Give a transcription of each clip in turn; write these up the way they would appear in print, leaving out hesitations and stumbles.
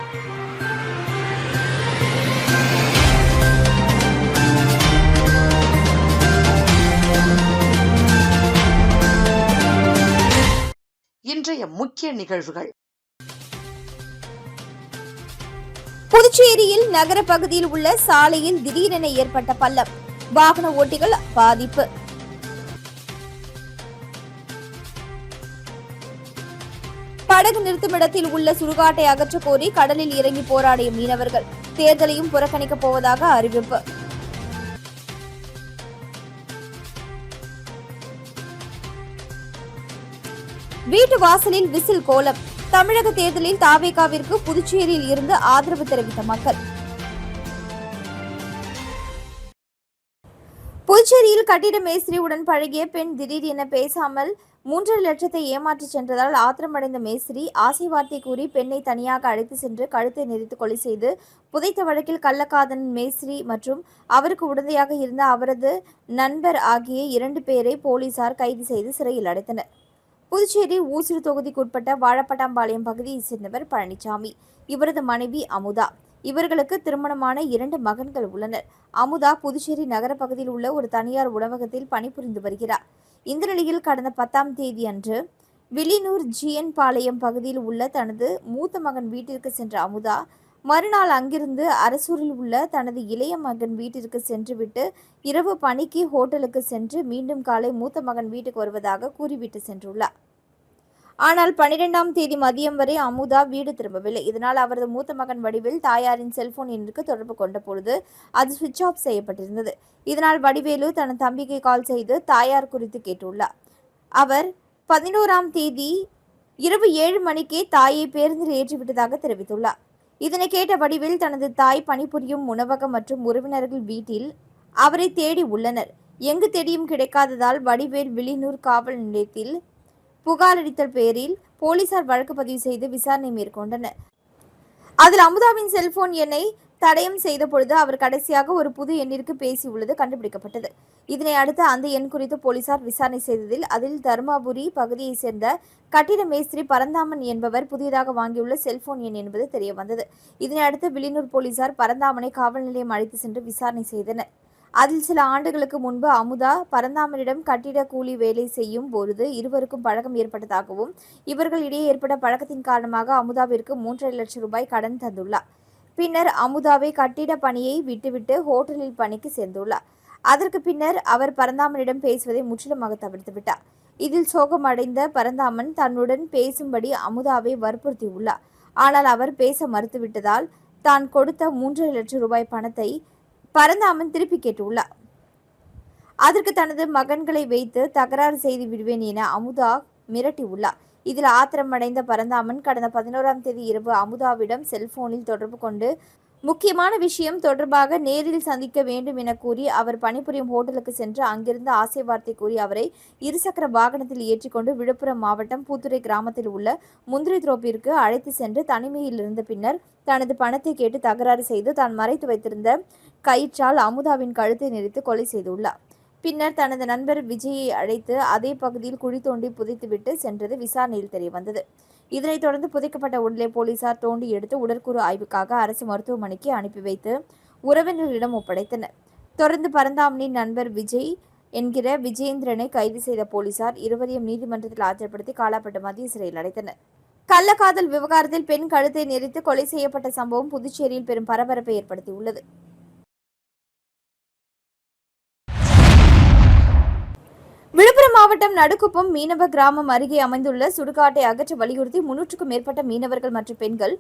இன்றைய முக்கிய நிகழ்வுகள். புதுச்சேரியில் நகர பகுதியில் உள்ள சாலையில் திடீரென ஏற்பட்ட பள்ளம், வாகன ஓட்டிகள் பாதிப்பு. படகு நிறுத்துமிடத்தில் உள்ள சுடுகாட்டை அகற்றக் கோரி கடலில் இறங்கி போராடிய மீனவர்கள் தேர்தலையும் புறக்கணிக்கப் போவதாக அறிவிப்பு. வீட்டு வாசலில் விசில் கோலம். தமிழக தேர்தலில் தாவேகாவிற்கு புதுச்சேரியில் இருந்து ஆதரவு தெரிவித்த மக்கள். புதுச்சேரியில் கட்டிட மேஸ்திரியுடன் பழகிய பெண் திடீரென பேசாமல் 3.5 லட்சத்தை ஏமாற்றி சென்றதால் ஆத்திரமடைந்த மேஸ்திரி ஆசை வார்த்தை கூறி பெண்ணை தனியாக அழைத்து சென்று கழுத்தை நெரித்து கொலை செய்து புதைத்த வழக்கில் கள்ளக்காதன் மேஸ்திரி மற்றும் அவருக்கு உடந்தையாக இருந்த அவரது நண்பர் ஆகிய 2 பேரை போலீசார் கைது செய்து சிறையில் அடைத்தனர். புதுச்சேரி ஊசுடு தொகுதிக்குட்பட்ட வாழப்பட்டாம்பாளையம் பகுதியைச் சேர்ந்தவர் பழனிசாமி. இவரது மனைவி அமுதா. இவர்களுக்கு திருமணமான 2 மகன்கள் உள்ளனர். அமுதா புதுச்சேரி நகர பகுதியில் உள்ள ஒரு தனியார் உணவகத்தில் பணிபுரிந்து வருகிறார். இந்த நிலையில் கடந்த 10ஆம் தேதி அன்று வில்லியனூர் ஜிஎன் பாளையம் பகுதியில் உள்ள தனது மூத்த மகன் வீட்டிற்கு சென்ற அமுதா மறுநாள் அங்கிருந்து அரசூரில் உள்ள தனது இளைய மகன் வீட்டிற்கு சென்றுவிட்டு இரவு பணிக்கு ஹோட்டலுக்கு சென்று மீண்டும் காலை மூத்த மகன் வீட்டுக்கு வருவதாக கூறிவிட்டு சென்றுள்ளார். ஆனால் 12ஆம் தேதி மதியம் வரை அமுதா வீடு திரும்பவில்லை. இதனால் அவரது மூத்த மகன் வடிவேல் தாயாரின் செல்போன் எண்ணுக்கு தொடர்பு கொண்ட பொழுது அது சுவிட்ச் ஆஃப் செய்யப்பட்டிருந்தது. இதனால் வடிவேலு தனது தம்பிக்கு கால் செய்து தாயார் குறித்து கேட்டுள்ளார். அவர் 11ஆம் தேதி இரவு 7 மணிக்கே தாயை பேருந்தில் ஏற்றிவிட்டதாக தெரிவித்துள்ளார். இதனை கேட்ட வடிவேல் தனது தாய் பணிபுரியும் உணவகம் மற்றும் உறவினர்கள் வீட்டில் அவரை தேடி உள்ளனர். எங்கு தேடியும் கிடைக்காததால் வடிவேல் வில்லியனூர் காவல் நிலையத்தில் புகாரளித்தல் பேரில் போலீசார் வழக்கு பதிவு செய்து விசாரணை மேற்கொண்டனர். அதில் அமுதாவின் செல்போன் எண்ணை தடயம் செய்த பொழுது அவர் கடைசியாக ஒரு புது எண்ணிற்கு பேசியுள்ளது கண்டுபிடிக்கப்பட்டது. இதனை அடுத்து அந்த எண் குறித்து போலீசார் விசாரணை செய்ததில் அதில் தருமபுரி பகுதியைச் சேர்ந்த கட்டிட மேஸ்திரி பரந்தாமன் என்பவர் புதியதாக வாங்கியுள்ள செல்போன் எண் என்பது தெரிய வந்தது. இதனை அடுத்து வில்லியனூர் போலீசார் பரந்தாமனை காவல் நிலையம் அழைத்து சென்று விசாரணை செய்தனர். அதில் சில ஆண்டுகளுக்கு முன்பு அமுதா பரந்தாமனிடம் கட்டிட கூலி வேலை செய்யும் பொழுது இருவருக்கும் பழக்கம் ஏற்பட்டதாகவும் இவர்கள் இடையே ஏற்பட்ட பழக்கத்தின் காரணமாக அமுதாவிற்கு 3.5 லட்சம் ரூபாய் கடன் தந்துள்ளார். பின்னர் அமுதாவை கட்டிட பணியை விட்டுவிட்டு ஹோட்டலில் பணிக்கு சேர்ந்துள்ளார். அதற்கு பின்னர் அவர் பரந்தாமனிடம் பேசுவதை முற்றிலுமாக தவிர்த்து விட்டார். இதில் சோகமடைந்த பரந்தாமன் தன்னுடன் பேசும்படி அமுதாவை வற்புறுத்தியுள்ளார். ஆனால் அவர் பேச மறுத்துவிட்டதால் தான் கொடுத்த 3.5 லட்சம் ரூபாய் பணத்தை பரந்தாமன் திருப்பி கேட்டுள்ளார். அதற்கு தனது மகன்களை வைத்து தகராறு செய்து விடுவேன் என அமுதா மிரட்டியுள்ளார். இதில் ஆத்திரமடைந்த பரந்தாமன் கடந்த 11ஆம் தேதி இரவு அமுதாவிடம் செல்போனில் தொடர்பு கொண்டு முக்கியமான விஷயம் தொடர்பாக நேரில் சந்திக்க வேண்டும் என கூறி அவர் பணிபுரியும் ஹோட்டலுக்கு சென்று அங்கிருந்து ஆசை வார்த்தை கூறி அவரை இருசக்கர வாகனத்தில் ஏற்றிக்கொண்டு விழுப்புரம் மாவட்டம் பூத்துறை கிராமத்தில் உள்ள முந்திரி தோப்பிற்கு அழைத்து சென்று தனிமையில் இருந்த பின்னர் தனது பணத்தை கேட்டு தகராறு செய்து தான் மறைத்து வைத்திருந்த கயிற்றால் அமுதாவின் கழுத்தை நெரித்து கொலை செய்துள்ளார். பின்னர் தனது நண்பர் விஜயை அழைத்து அதே பகுதியில் குழி தோண்டி புதைத்துவிட்டு சென்றது விசாரணையில் தெரியவந்தது. இதனைத் தொடர்ந்து புதைக்கப்பட்ட உடலை போலீசார் தோண்டி எடுத்து உடற்கூறு ஆய்வுக்காக அரசு மருத்துவமனைக்கு அனுப்பி வைத்து உறவினர்களிடம் ஒப்படைத்தனர். தொடர்ந்து பரந்தாமனின் நண்பர் விஜய் என்கிற விஜயேந்திரனை கைது செய்த போலீசார் இருவரையும் நீதிமன்றத்தில் ஆஜர்படுத்தி காலாப்பட்டு மத்திய சிறையில் அடைத்தனர். கள்ளக்காதல் விவகாரத்தில் பெண் கழுத்தை நெரித்து கொலை செய்யப்பட்ட சம்பவம் புதுச்சேரியில் பெரும் பரபரப்பை ஏற்படுத்தியுள்ளது. விழுப்புரம் மாவட்டம் நடுக்குப்பம் மீனவ கிராமம் அருகே அமைந்துள்ள சுடுகாட்டை அகற்ற வலியுறுத்தி 300க்கும் மேற்பட்ட மீனவர்கள் மற்றும் பெண்கள்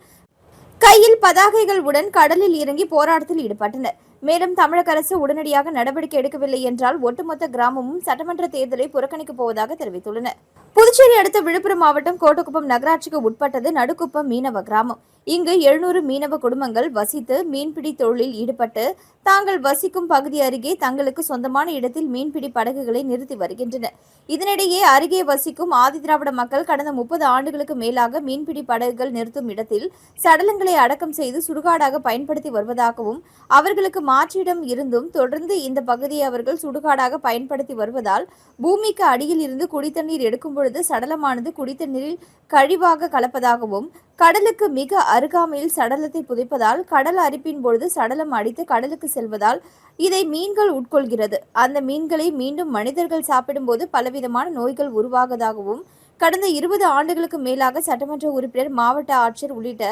கையில் பதாகைகள் உடன் கடலில் இறங்கி போராட்டத்தில் ஈடுபட்டனர். மேலும் தமிழக அரசு உடனடியாக நடவடிக்கை எடுக்கவில்லை என்றால் ஒட்டுமொத்த கிராமமும் சட்டமன்ற தேர்தலை புறக்கணிக்கப் போவதாக தெரிவித்துள்ளனர். புதுச்சேரி அடுத்த விழுப்புரம் மாவட்டம் கோட்டக்குப்பம் நகராட்சிக்கு உட்பட்டது நடுக்குப்பம் மீனவ கிராமம். இங்கு 700 மீனவ குடும்பங்கள் வசித்து மீன்பிடி தொழிலில் ஈடுபட்டு தாங்கள் வசிக்கும் பகுதி அருகே தங்களுக்கு சொந்தமான இடத்தில் மீன்பிடி படகுகளை நிறுத்தி வருகின்றனர். இதனிடையே அருகே வசிக்கும் ஆதிதிராவிட மக்கள் கடந்த 30 ஆண்டுகளுக்கு மேலாக மீன்பிடி படகுகள் நிறுத்தும் இடத்தில் சடலங்களை அடக்கம் செய்து சுடுகாடாக பயன்படுத்தி வருவதாகவும் அவர்களுக்கு மாற்றிடம் இருந்தும் தொடர்ந்து இந்த பகுதியை அவர்கள் சுடுகாடாக பயன்படுத்தி வருவதால் பூமிக்கு அடியில் இருந்து குடித்தண்ணீர் எடுக்கும் பொழுது சடலமானது குடித்தண்ணீரில் கழிவாக கலப்பதாகவும் கடலுக்கு மிக அருகாமையில் சடலத்தை புதைப்பதால் கடல் அரிப்பின் பொழுது சடலம் அடித்து கடலுக்கு செல்வதால் இதை மீன்கள் உட்கொள்கிறது. அந்த மீன்களை மீண்டும் மனிதர்கள் சாப்பிடும்போது பலவிதமான நோய்கள் உருவாவதாகவும் கடந்த 20 ஆண்டுகளுக்கு மேலாக சட்டமன்ற உறுப்பினர், மாவட்ட ஆட்சியர் உள்ளிட்ட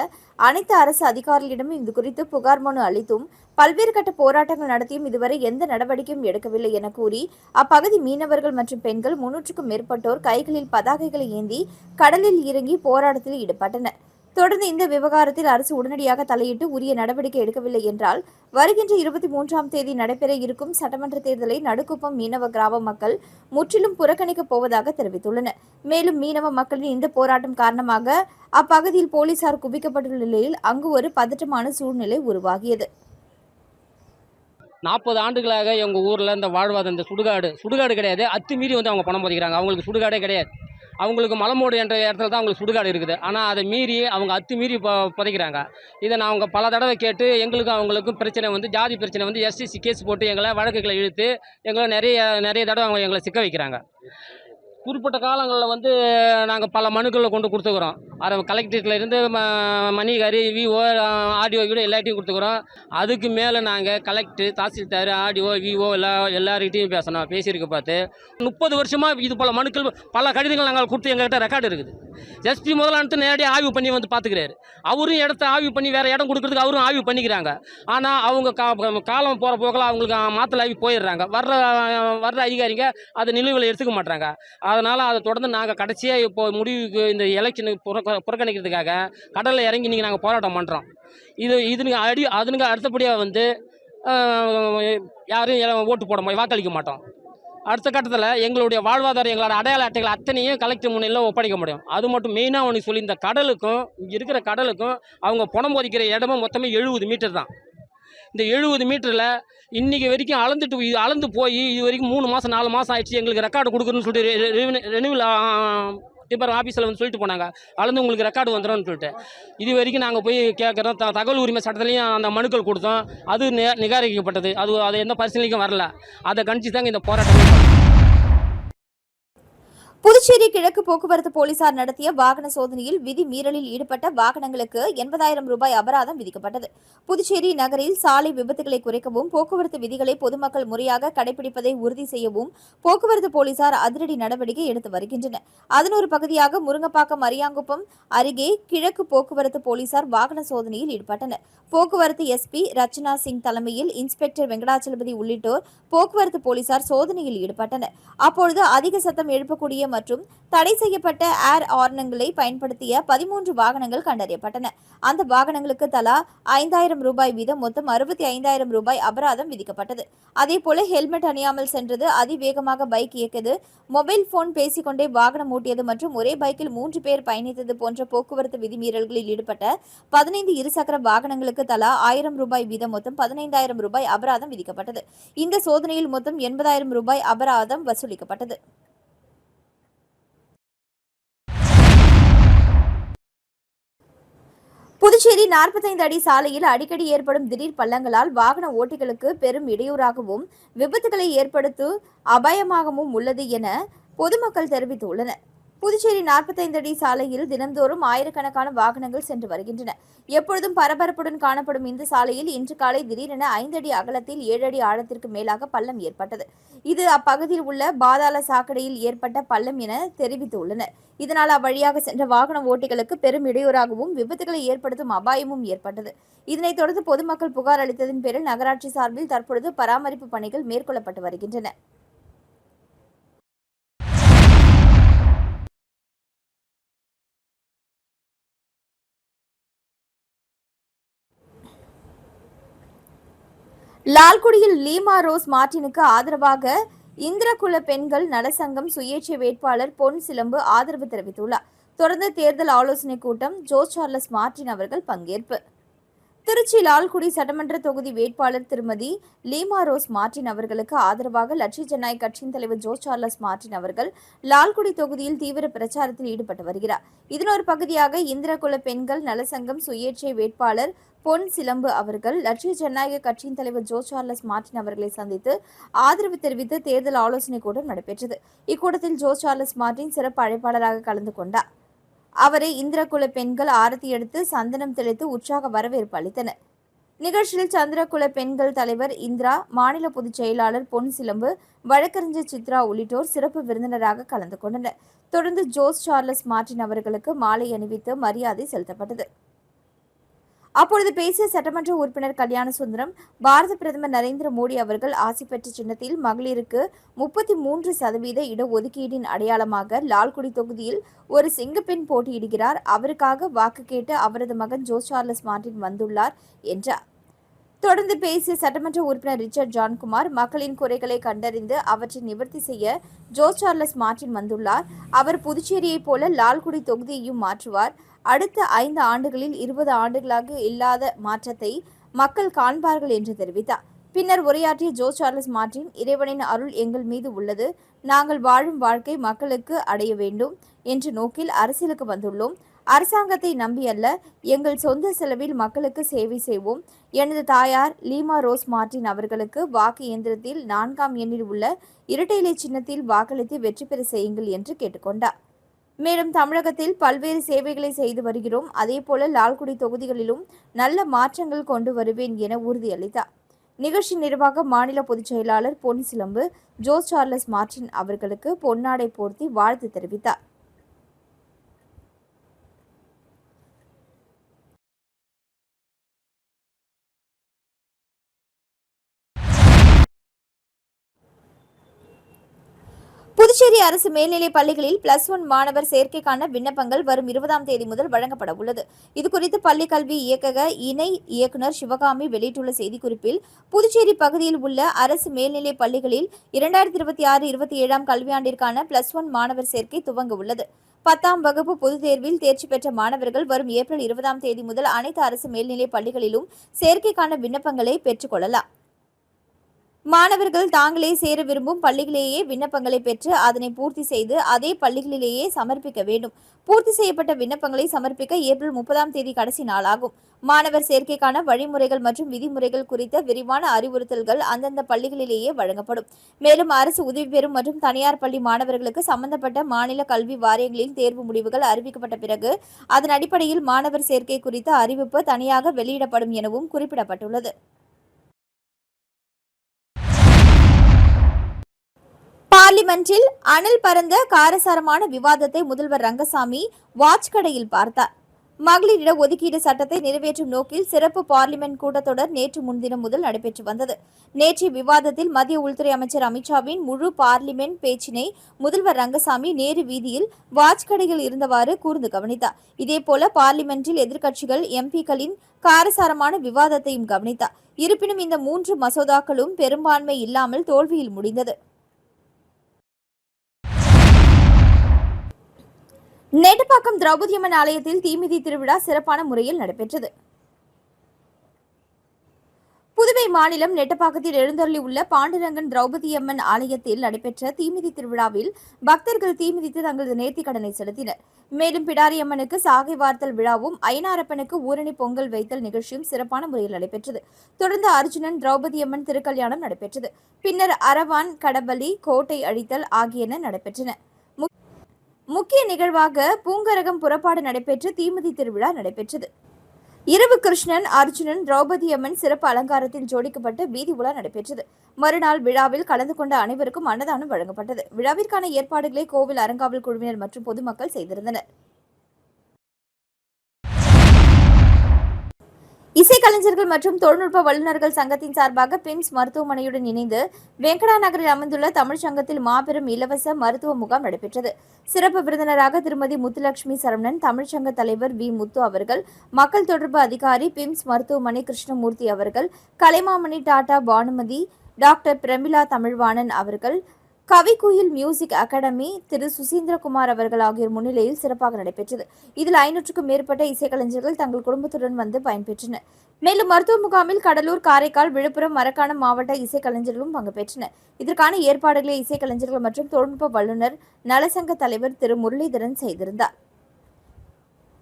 அனைத்து அரசு அதிகாரிகளிடமும் இது குறித்து புகார் மனு அளித்தும் பல்வேறு கட்ட போராட்டங்கள் நடத்தியும் இதுவரை எந்த நடவடிக்கையும் எடுக்கவில்லை என கூறி அப்பகுதி மீனவர்கள் மற்றும் பெண்கள் 300க்கும் மேற்பட்டோர் கைகளில் பதாகைகளை ஏந்தி கடலில் இறங்கி போராட்டத்தில் ஈடுபட்டனர். தொடர்ந்து இந்த விவகாரத்தில் அரசு உடனடியாக தலையிட்டு உரிய நடவடிக்கை எடுக்கவில்லை என்றால் வருகின்ற 23ஆம் தேதி நடைபெற இருக்கும் சட்டமன்ற தேர்தலை நடுக்குப்பம் மீனவ கிராம மக்கள் முற்றிலும் புறக்கணிக்கப் போவதாக தெரிவித்துள்ளனர். மேலும் மீனவ மக்களின் இந்த போராட்டம் காரணமாக அப்பகுதியில் போலீசார் குவிக்கப்பட்டுள்ள நிலையில் அங்கு ஒரு பதற்றமான சூழ்நிலை உருவாகியது. 40 ஆண்டுகளாக எங்கள் ஊரில் இந்த வாழ்வாதாரம் இந்த சுடுகாடு கிடையாது. அத்துமீறி அவங்க பணம் புதைக்கிறாங்க. அவங்களுக்கு சுடுகாடே கிடையாது. அவங்களுக்கு மலமோடு என்ற இடத்துல தான் அவங்களுக்கு சுடுகாடு இருக்குது. ஆனால் அதை மீறி அவங்க அத்துமீறி புதைக்கிறாங்க. இதை நான் அவங்க பல தடவை கேட்டு எங்களுக்கும் அவங்களுக்கும் பிரச்சனை ஜாதி பிரச்சனை எஸ்சிசி கேஸ் போட்டு எங்களை வழக்குகளை இழுத்து எங்களை நிறைய தடவை அவங்க எங்களை சிக்க வைக்கிறாங்க. குறிப்பிட்ட காலங்களில் நாங்கள் பல மனுக்களை கொண்டு கொடுத்துக்கிறோம். கலெக்டரேட்லேருந்து மணிகாரி, விஓ, ஆர்டிஓ கூட எல்லாத்தையும் கொடுத்துக்கிறோம். அதுக்கு மேலே நாங்கள் கலெக்டர், தாசில்தார், ஆர்டிஓ, விஓ எல்லார்கிட்டையும் பேசியிருக்க பார்த்து 30 வருஷமாக இது போல் மனுக்கள் பல கடிதங்கள் நாங்கள் கொடுத்து எங்கள்கிட்ட ரெக்கார்டு இருக்குது. எஸ்பி முதலானத்து நேரடியாக ஆய்வு பண்ணி பார்த்துக்கிறாரு. அவரும் இடத்த ஆய்வு பண்ணி வேறு இடம் கொடுக்குறதுக்கு அவரும் ஆய்வு பண்ணிக்கிறாங்க. ஆனால் அவங்க காலம் போகிற போக்கில் அவங்களுக்கு மாற்றல் ஆகி போயிடுறாங்க. வர்ற அதிகாரிங்க அதை நிலுவையில் எடுத்துக்க மாட்டாங்க. அதனால் அதை தொடர்ந்து நாங்கள் கடைசியாக இப்போ முடிவுக்கு இந்த எலெக்ஷனுக்கு புறக்கணிக்கிறதுக்காக கடலில் இறங்கி நீங்கள் நாங்கள் போராட்டம் பண்ணுறோம். அதுனுங்க அடுத்தபடியாக யாரும் ஓட்டு போட வாக்களிக்க மாட்டோம். அடுத்த கட்டத்தில் எங்களுடைய வாழ்வாதாரம், எங்களோட அடையாள அட்டைகள் அத்தனையும் கலெக்டர் முன்னிலையில் ஒப்படைக்க முடியும். அது மட்டும் மெயினாக ஒன்று சொல்லி, இந்த கடலுக்கும் இங்கே இருக்கிற கடலுக்கும் அவங்க பணம் போதிக்கிற இடமும் மொத்தமே 70 மீட்டர் தான். இந்த 70 மீட்டரில் இன்றைக்கி வரைக்கும் அளந்து போய் இது வரைக்கும் 3 மாதம் 4 மாதம் ஆயிடுச்சு. எங்களுக்கு ரெக்கார்டு கொடுக்குறதுன்னு சொல்லிட்டு ரெனியூவல் டிபார்ட்மெண்ட் ஆஃபீஸில் சொல்லிட்டு போனாங்க, அளந்து உங்களுக்கு ரெக்கார்டு வந்துடும்னு சொல்லிட்டு. இது வரைக்கும் நாங்கள் போய் கேட்குறோம். தகவல் உரிமை சட்டத்துலேயும் அந்த மனுக்கள் கொடுத்தோம். அது நிராகரிக்கப்பட்டது. அது எந்த பரிசீலனைக்கும் வரல. அதை கணிச்சு தாங்க இந்த போராட்டம். புதுச்சேரி கிழக்கு போக்குவரத்து போலீசார் நடத்திய வாகன சோதனையில் விதி மீறலில் ஈடுபட்ட வாகனங்களுக்கு 80,000 ரூபாய் அபராதம் விதிக்கப்பட்டது. புதுச்சேரி நகரில் சாலை விபத்துகளை குறைக்கவும் போக்குவரத்து விதிகளை பொதுமக்கள் முறையாக கடைபிடிப்பதை உறுதி செய்யவும் போக்குவரத்து போலீசார் அதிரடி நடவடிக்கை எடுத்து வருகின்றனர். அதன் ஒரு பகுதியாக முருங்கப்பாக்கம் அரியாங்குப்பம் அருகே கிழக்கு போக்குவரத்து போலீசார் வாகன சோதனையில் ஈடுபட்டனர். போக்குவரத்து எஸ்பி ரச்சனா சிங் தலைமையில் இன்ஸ்பெக்டர் வெங்கடாச்சலபதி உள்ளிட்டோர் போக்குவரத்து போலீசார் சோதனையில் ஈடுபட்டனர். அப்பொழுது அதிக சத்தம் எழுப்பக்கூடிய மற்றும் தடை செய்யப்பட்ட ஏர் ஆர்னங்களை பயன்படுத்திய 13 வாகனங்கள் கண்டறியப்பட்டன. அந்த வாகனங்களுக்கு தலா 5,000 ரூபாய் வீதம் மொத்தம் 65,000 ரூபாய் அபராதம் விதிக்கப்பட்டது. அதேபோல ஹெல்மெட் அணியாமல் சென்றது, அதிவேகமாக பைக் இயக்கியது, மொபைல் போன் பேசிக்கொண்டே வாகனம் ஓட்டியது மற்றும் ஒரே பைக்கில் 3 பேர் பயணித்தது போன்ற போக்குவரத்து விதிமீறல்களில் ஈடுபட்ட 15 இருசக்கர வாகனங்களுக்கு தலா 1,000 ரூபாய் வீதம் மொத்தம் 15,000 ரூபாய் அபராதம் விதிக்கப்பட்டது. இந்த சோதனையில் மொத்தம் 80,000 ரூபாய் அபராதம் வசூலிக்கப்பட்டது. புதுச்சேரி 45 அடி சாலையில் அடிக்கடி ஏற்படும் திடீர் பள்ளங்களால் வாகன ஓட்டிகளுக்கு பெரும் இடையூறாகவும் விபத்துகளை ஏற்படுத்தும் அபாயமாகவும் உள்ளது என பொதுமக்கள் தெரிவித்துள்ளனர். புதுச்சேரி 45 அடி சாலையில் தினந்தோறும் ஆயிரக்கணக்கான வாகனங்கள் சென்று வருகின்றன. எப்பொழுதும் பரபரப்புடன் காணப்படும் இந்த சாலையில் இன்று காலை திடீரென 5 அடி அகலத்தில் 7 அடி ஆழத்திற்கு மேலாக பள்ளம் ஏற்பட்டது. இது அப்பகுதியில் உள்ள பாதாள சாக்கடையில் ஏற்பட்ட பள்ளம் என தெரிவித்துள்ளனர். இதனால் அவ்வழியாக சென்ற வாகன ஓட்டிகளுக்கு பெரும் இடையூறாகவும் விபத்துகளை ஏற்படுத்தும் அபாயமும் ஏற்பட்டது. இதனைத் தொடர்ந்து பொதுமக்கள் புகார் அளித்ததன் பேரில் நகராட்சி சார்பில் தற்பொழுது பராமரிப்பு பணிகள் மேற்கொள்ளப்பட்டு வருகின்றன. லால்குடியில் லீமா ரோஸ் மார்டினுக்கு ஆதரவாக இந்திரகுல பெண்கள் நலசங்கம் சுயேட்சை வேட்பாளர் பொன் சிலம்பு ஆதரவு தெரிவித்துள்ளார். தொடர்ந்து தேர்தல் ஆலோசனைக் கூட்டம் ஜோஸ் சார்லஸ் மார்டின் அவர்கள் பங்கேற்பு. திருச்சி லால்குடி சட்டமன்ற தொகுதி வேட்பாளர் திருமதி லீமா ரோஸ் மார்டின் அவர்களுக்கு ஆதரவாக லட்சிய ஜனநாயக கட்சியின் தலைவர் ஜோ சார்லஸ் மார்டின் அவர்கள் லால்குடி தொகுதியில் தீவிர பிரச்சாரத்தில் ஈடுபட்டு வருகிறார். இதன் ஒரு பகுதியாக இந்திரகுல பெண்கள் நலசங்கம் சுயேட்சை வேட்பாளர் பொன் சிலம்பு அவர்கள் லட்சிய ஜனநாயக கட்சியின் தலைவர் ஜோ சார்லஸ் மார்டின் அவர்களை சந்தித்து ஆதரவு தெரிவித்து தேர்தல் ஆலோசனைக் கூட்டம் நடைபெற்றது. இக்கூட்டத்தில் ஜோ சார்லஸ் மார்டின் சிறப்பு அழைப்பாளராக கலந்து கொண்டார். அவரை இந்திரகுல பெண்கள் ஆரத்தி எடுத்து சந்தனம் தெளித்து உற்சாக வரவேற்பு அளித்தனர். நிகழ்ச்சியில் சந்திரகுல பெண்கள் தலைவர் இந்திரா, மாநில பொதுச் செயலாளர் பொன் சிலம்பு, வழக்கறிஞர் சித்ரா உள்ளிட்டோர் சிறப்பு விருந்தினராக கலந்து கொண்டனர். தொடர்ந்து ஜோஸ் சார்லஸ் மார்டின் அவர்களுக்கு மாலை அணிவித்து மரியாதை செலுத்தப்பட்டது. அப்பொழுது பேசிய சட்டமன்ற உறுப்பினர் கல்யாண சுந்தரம், பாரத பிரதமர் நரேந்திர மோடி அவர்கள் ஆசி பெற்ற சின்னத்தில் மகளிருக்கு 33% இடஒதுக்கீட்டின் அடையாளமாக லால்குடி தொகுதியில் ஒரு சிங்கப்பெண் போட்டியிடுகிறார். அவருக்காக வாக்கு கேட்டு அவரது மகன் ஜோ சார்லஸ் மார்டின் வந்துள்ளார் என்றார். தொடர்ந்து பேசிய சட்டமன்ற உறுப்பினர் ரிச்சர்ட் ஜான்குமார், மக்களின் குறைகளை கண்டறிந்து அவற்றை நிவர்த்தி செய்ய ஜோ சார்லஸ் மார்டின் வந்துள்ளார். அவர் புதுச்சேரியைப் போல லால்குடி தொகுதியையும் மாற்றுவார். அடுத்த 5 ஆண்டுகளில் 20 ஆண்டுகளாக இல்லாத மாற்றத்தை மக்கள் காண்பார்கள் என்று தெரிவித்தார். பின்னர் உரையாற்றிய ஜோ சார்லஸ் மார்டின், இறைவனின் அருள் எங்கள் மீது உள்ளது. நாங்கள் வாழும் வாழ்க்கை மக்களுக்கு அடைய வேண்டும் என்ற நோக்கில் அரசியலுக்கு வந்துள்ளோம். அரசாங்கத்தை நம்பி அல்ல, எங்கள் சொந்த செலவில் மக்களுக்கு சேவை செய்வோம். எனது தாயார் லீமா ரோஸ் மார்டின் அவர்களுக்கு வாக்கு இயந்திரத்தில் 4ஆம் எண்ணில் உள்ள இரட்டை இலை சின்னத்தில் வாக்களித்து வெற்றி பெற செய்யுங்கள் என்று கேட்டுக்கொண்டார். மேலும் தமிழகத்தில் பல்வேறு சேவைகளை செய்து வருகிறோம். அதேபோல லால்குடி தொகுதிகளிலும் நல்ல மாற்றங்கள் கொண்டு வருவேன் என உறுதியளித்தார். நிகழ்ச்சி நிர்வாக மாநில பொதுச் செயலாளர் பொன் சிலம்பு ஜோஸ் சார்லஸ் மார்டின் அவர்களுக்கு பொன்னாடை போர்த்தி வாழ்த்து தெரிவித்தார். புதுச்சேரி அரசு மேல்நிலைப் பள்ளிகளில் +1 மாணவர் சேர்க்கைக்கான விண்ணப்பங்கள் வரும் 20ஆம் தேதி முதல் வழங்கப்பட உள்ளது. இதுகுறித்து பள்ளிக் கல்வி இயக்கக இணை இயக்குநர் சிவகாமி வெளியிட்டுள்ள செய்திக்குறிப்பில், புதுச்சேரி பகுதியில் உள்ள அரசு மேல்நிலைப் பள்ளிகளில் 2026-27ஆம் கல்வியாண்டிற்கான +1 மாணவர் சேர்க்கை துவங்க உள்ளது. 10ஆம் வகுப்பு பொதுத் தேர்வில் தேர்ச்சி பெற்ற மாணவர்கள் வரும் ஏப்ரல் 20ஆம் தேதி முதல் அனைத்து அரசு மேல்நிலைப் பள்ளிகளிலும் சேர்க்கைக்கான விண்ணப்பங்களை பெற்றுக் கொள்ளலாம். மாணவர்கள் தாங்களே சேர விரும்பும் பள்ளிகளிலேயே விண்ணப்பங்களை பெற்று அதனை பூர்த்தி செய்து அதே பள்ளிகளிலேயே சமர்ப்பிக்க வேண்டும். பூர்த்தி செய்யப்பட்ட விண்ணப்பங்களை சமர்ப்பிக்க ஏப்ரல் 30ஆம் தேதி கடைசி நாளாகும். மாணவர் சேர்க்கைக்கான வழிமுறைகள் மற்றும் விதிமுறைகள் குறித்த விரிவான அறிவுறுத்தல்கள் அந்தந்த பள்ளிகளிலேயே வழங்கப்படும். மேலும் அரசு உதவி பெறும் மற்றும் தனியார் பள்ளி மாணவர்களுக்கு சம்பந்தப்பட்ட மாநில கல்வி வாரியங்களின் தேர்வு முடிவுகள் அறிவிக்கப்பட்ட பிறகு அதன் அடிப்படையில் மாணவர் சேர்க்கை குறித்த அறிவிப்பு தனியாக வெளியிடப்படும் எனவும் குறிப்பிடப்பட்டுள்ளது. பார்லிமென்டில் அனல் பறந்த காரசாரமான விவாதத்தை முதல்வர் ரங்கசாமி வாட்ச் கடையில் பார்த்தார். மகளிர் இட ஒதுக்கீடு சட்டத்தை நிறைவேற்றும் நோக்கில் சிறப்பு பார்லிமென்ட் கூட்டத்தொடர் நேற்று முன்தினம் முதல் நடைபெற்று வந்தது. நேற்றைய விவாதத்தில் மத்திய உள்துறை அமைச்சர் அமித்ஷாவின் முழு பார்லிமென்ட் பேச்சினை முதல்வர் ரங்கசாமி நேரு வீதியில் வாட்ச் கடையில் இருந்தவாறு கூர்ந்து கவனித்தார். இதேபோல பார்லிமென்டில் எதிர்க்கட்சிகள் எம்பிக்களின் காரசாரமான விவாதத்தையும் கவனித்தார். இருப்பினும் இந்த 3 மசோதாக்களும் பெரும்பான்மை இல்லாமல் தோல்வியில் முடிந்தது. நெட்டப்பாக்கம் திரௌபதியம்மன் ஆலயத்தில் தீமிதி திருவிழா சிறப்பான முறையில் நடைபெற்றது. புதுவை மாநிலம் நெட்டப்பாக்கத்தில் எழுந்தருளி உள்ள பாண்டுரங்கன் திரௌபதியம்மன் ஆலயத்தில் நடைபெற்ற தீமிதி திருவிழாவில் பக்தர்கள் தீமிதித்து தங்களது நேர்த்திக்கடனை செலுத்தினர். மேலும் பிடாரியம்மனுக்கு சாகை வார்த்தல் விழாவும் ஐனாரப்பனுக்கு ஊரணி பொங்கல் வைத்தல் நிகழ்ச்சியும் சிறப்பான முறையில் நடைபெற்றது. தொடர்ந்து அர்ஜுனன் திரௌபதியம்மன் திருக்கல்யாணம் நடைபெற்றது. பின்னர் அரவான், கடபலி, கோட்டை அழித்தல் ஆகியன நடைபெற்றன. முக்கிய நிகழ்வாக பூங்கரகம் புறப்பாடு நடைபெற்று தீமிதி திருவிழா நடைபெற்றது. இரவு கிருஷ்ணன், அர்ஜுனன், திரௌபதியம்மன் சிறப்பு அலங்காரத்தில் ஜோடிக்கப்பட்டு வீதி உலா நடைபெற்றது. மறுநாள் விழாவில் கலந்து கொண்ட அனைவருக்கும் அன்னதானம் வழங்கப்பட்டது. விழாவிற்கான ஏற்பாடுகளை கோவில் அறங்காவல் குழுவினர் மற்றும் பொதுமக்கள் செய்திருந்தனர். இசைக்கலைஞர்கள் மற்றும் தொழில்நுட்ப வல்லுநர்கள் சங்கத்தின் சார்பாக பிம்ஸ் மருத்துவமனையுடன் இணைந்து வெங்கடா நகரில் அமைந்துள்ள தமிழ்ச் சங்கத்தில் மாபெரும் இலவச மருத்துவ முகாம் நடைபெற்றது. சிறப்பு விருந்தினராக திருமதி முத்துலட்சுமி சரவணன், தமிழ்ச்சங்க தலைவர் வி. முத்து அவர்கள், மக்கள் தொடர்பு அதிகாரி பிம்ஸ் மருத்துவமனை கிருஷ்ணமூர்த்தி அவர்கள், கலைமாமணி டாடா பானுமதி, டாக்டர் பிரமிளா தமிழ்வாணன் அவர்கள், கவிக்குயில் மியூசிக் அகாடமி திரு சுசீந்திரகுமார் அவர்கள் ஆகியோர் முன்னிலையில் சிறப்பாக நடைபெற்றது. இதில் 500க்கும் மேற்பட்ட இசைக்கலைஞர்கள் தங்கள் குடும்பத்துடன் வந்து பயன்பெற்றனர். மேலும் மருத்துவ முகாமில் கடலூர், காரைக்கால், விழுப்புரம், மரக்காணம் மாவட்ட இசைக்கலைஞர்களும் பங்கு பெற்றனர். இதற்கான ஏற்பாடுகளை இசைக்கலைஞர்கள் மற்றும் தொழில்நுட்ப வல்லுநர் நலசங்க தலைவர் திரு முரளிதரன் செய்திருந்தார்.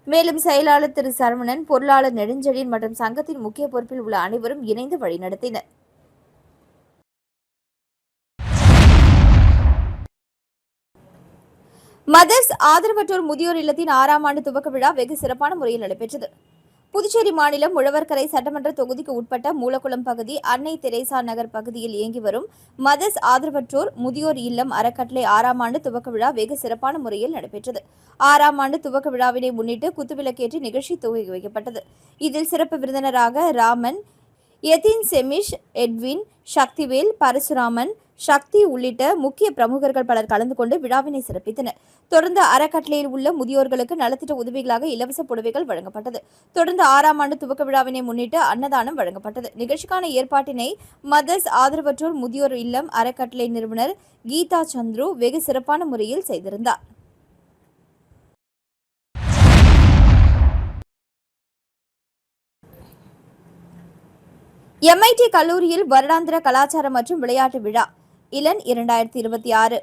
மேலும் செயலாளர் திரு சரவணன், பொருளாளர் நெடுஞ்செழியன் மற்றும் சங்கத்தின் முக்கிய பொறுப்பில் உள்ள அனைவரும் இணைந்து வழிநடத்தினர். மதர்ஸ் ஆதரவற்றோர் முதியோர் இல்லத்தின் 6ஆம் ஆண்டு துவக்க விழா வெகு சிறப்பான முறையில் நடைபெற்றது. புதுச்சேரி மாநிலம் உழவர்கரை சட்டமன்ற தொகுதிக்கு உட்பட்ட மூலக்குளம் பகுதி அன்னை தெரேசா நகர் பகுதியில் இயங்கி வரும் மதர்ஸ் ஆதரவற்றோர் முதியோர் இல்லம் அறக்கட்டளை 6ஆம் ஆண்டு துவக்க விழா வெகு சிறப்பான முறையில் நடைபெற்றது. 6ஆம் ஆண்டு துவக்க விழாவினை முன்னிட்டு குத்துவிளக்கேற்றி நிகழ்ச்சி துவக்கி வைக்கப்பட்டது. இதில் சிறப்பு விருந்தினராக ராமன், எதின் செமிஷ், எட்வின், சக்திவேல், பரசுராமன், சக்தி உள்ளிட்ட முக்கிய பிரமுகர்கள் பலர் கலந்து கொண்டு விழாவினை சிறப்பித்தனர். தொடர்ந்து அறக்கட்டளையில் உள்ள முதியோர்களுக்கு நலத்திட்ட உதவிகளாக இலவச புடவைகள் வழங்கப்பட்டது. தொடர்ந்து 6ஆம் ஆண்டு துவக்க விழாவினை முன்னிட்டு அன்னதானம் வழங்கப்பட்டது. நிகழ்ச்சிக்கான ஏற்பாட்டினை மதர்ஸ் ஆதரவற்றோர் முதியோர் இல்லம் அறக்கட்டளை நிறுவனர் கீதா சந்துரு வெகு சிறப்பான முறையில் செய்திருந்தார். MIT கல்லூரியில் வருடாந்திர கலாச்சார மற்றும் விளையாட்டு விழா இளன் 2026.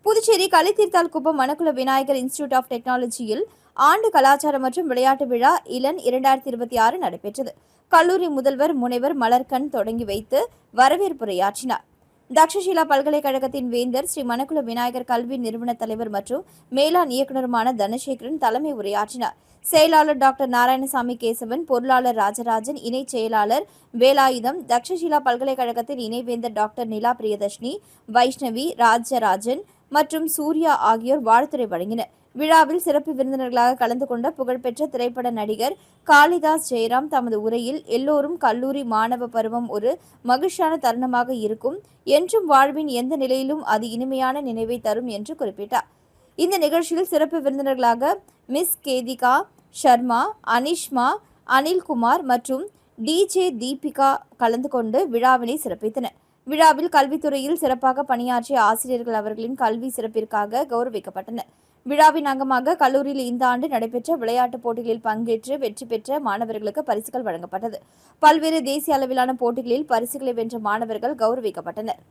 புதுச்சேரி கலித்தீர்த்தால் குப்பம் மணக்குள விநாயகர் இன்ஸ்டிடியூட் ஆஃப் டெக்னாலஜியில் ஆண்டு கலாச்சார மற்றும் விளையாட்டு விழா இளன் 2026 நடைபெற்றது. கல்லூரி முதல்வர் முனைவர் மலர்கண் தொடங்கி வைத்து வரவேற்புரையாற்றினார். தக்ஷஷிலா பல்கலைக்கழகத்தின் வேந்தர் ஸ்ரீ மணக்குள விநாயகர் கல்வி நிறுவன தலைவர் மற்றும் மேலாண் இயக்குநருமான தனசேகரன் தலைமை உரையாற்றினார். செயலாளர் டாக்டர் நாராயணசாமி கேசவன், பொருளாளர் ராஜராஜன், இணை செயலாளர் வேலாயுதம், தக்ஷஷிலா பல்கலைக்கழகத்தின் இணைவேந்தர் டாக்டர் நிலா பிரியதர்ஷினி, வைஷ்ணவி, ராஜராஜன் மற்றும் சூர்யா ஆகியோர் வாழ்த்துரை வழங்கினர். விழாவில் சிறப்பு விருந்தினர்களாக கலந்து கொண்ட புகழ்பெற்ற திரைப்பட நடிகர் காளிதாஸ் ஜெயராம் தமது உரையில் எல்லோரும் கல்லூரி மாணவ பருவம் ஒரு மகிழ்ச்சியான தருணமாக இருக்கும் என்றும் வாழ்வின் எந்த நிலையிலும் அது இனிமையான நினைவை தரும் என்று குறிப்பிட்டார். இந்த நிகழ்ச்சியில் சிறப்பு விருந்தினர்களாக மிஸ் கேதிகா சர்மா, அனிஷ்மா, அனில்குமார் மற்றும் DJ தீபிகா கலந்து கொண்டு விழாவினை சிறப்பித்தனர். விழாவில் கல்வித்துறையில் சிறப்பாக பணியாற்றிய ஆசிரியர்கள் அவர்களின் கல்வி சிறப்பிற்காக கௌரவிக்கப்பட்டனர். விழாவின் அங்கமாக கல்லூரியில் இந்த ஆண்டு நடைபெற்ற விளையாட்டுப் போட்டிகளில் பங்கேற்று வெற்றி பெற்ற மாணவர்களுக்கு பரிசுகள் வழங்கப்பட்டது. பல்வேறு தேசிய அளவிலான போட்டிகளில் பரிசுகளை வென்ற மாணவர்கள் கௌரவிக்கப்பட்டனர்.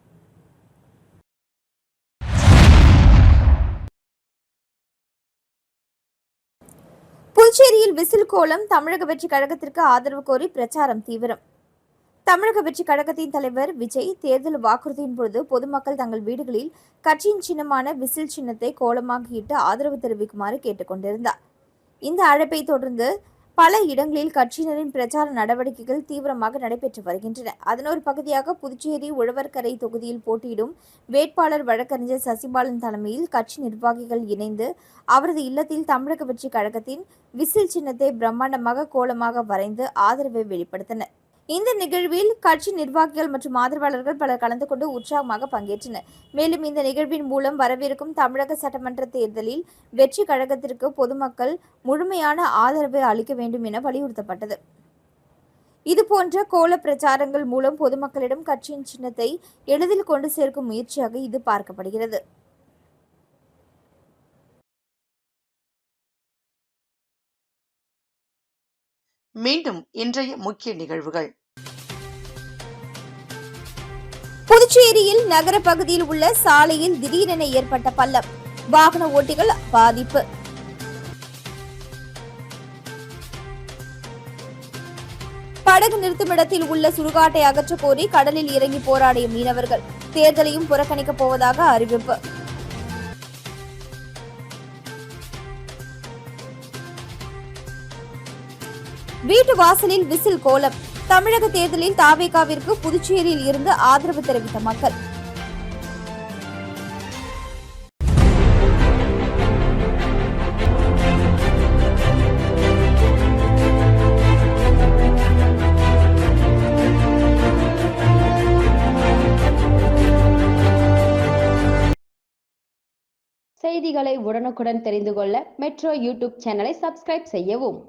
புதுச்சேரியில் விசில் கோலம் தமிழக வெற்றி கழகத்திற்கு ஆதரவு கோரி பிரச்சாரம் தீவிரம். தமிழக வெற்றி கழகத்தின் தலைவர் விஜய் தேர்தல் வாக்குறுதியின் பொழுது பொதுமக்கள் தங்கள் வீடுகளில் கட்சியின் சின்னமான விசில் சின்னத்தை கோலமாக இட்டு ஆதரவு தெரிவிக்குமாறு கேட்டுக்கொண்டிருந்தார். இந்த அழைப்பை தொடர்ந்து பல இடங்களில் கட்சியினரின் பிரச்சார நடவடிக்கைகள் தீவிரமாக நடைபெற்று வருகின்றன. அதன் ஒரு பகுதியாக புதுச்சேரி உழவர்கரை தொகுதியில் போட்டியிடும் வேட்பாளர் வழக்கறிஞர் சசிபாலன் தலைமையில் கட்சி நிர்வாகிகள் இணைந்து அவரது இல்லத்தில் தமிழக வெற்றி கழகத்தின் விசில் சின்னத்தை பிரம்மாண்டமாக கோலமாக வரைந்து ஆதரவை வெளிப்படுத்தினர். இந்த நிகழ்வில் கட்சி நிர்வாகிகள் மற்றும் ஆதரவாளர்கள் பலர் கலந்து கொண்டு உற்சாகமாக பங்கேற்றனர். மேலும் இந்த நிகழ்வின் மூலம் வரவிருக்கும் தமிழக சட்டமன்ற தேர்தலில் வெற்றி கழகத்திற்கு பொதுமக்கள் முழுமையான ஆதரவை அளிக்க வேண்டும் என வலியுறுத்தப்பட்டது. இதுபோன்ற கோல பிரச்சாரங்கள் மூலம் பொதுமக்களிடம் கட்சியின் சின்னத்தை எளிதில் கொண்டு சேர்க்கும் முயற்சியாக இது பார்க்கப்படுகிறது. மீண்டும் இன்றைய முக்கிய நிகழ்வுகள். புதுச்சேரியில் நகர பகுதியில் உள்ள சாலையில் திடீரென ஏற்பட்ட பள்ளம், வாகன ஓட்டிகள் பாதிப்பு. படகு நிறுத்துமிடத்தில் உள்ள சுடுகாட்டை அகற்ற கோரி கடலில் இறங்கி போராடிய மீனவர்கள் தேர்தலையும் புறக்கணிக்கப் போவதாக அறிவிப்பு. வீட்டு வாசலில் விசில் கோலம். தமிழக தேர்தலில் தாவேகாவிற்கு புதுச்சேரியில் இருந்து ஆதரவு தெரிவித்த மக்கள். செய்திகளை உடனுக்குடன் தெரிந்து கொள்ள மெட்ரோ யூடியூப் சேனலை சப்ஸ்கிரைப் செய்யவும்.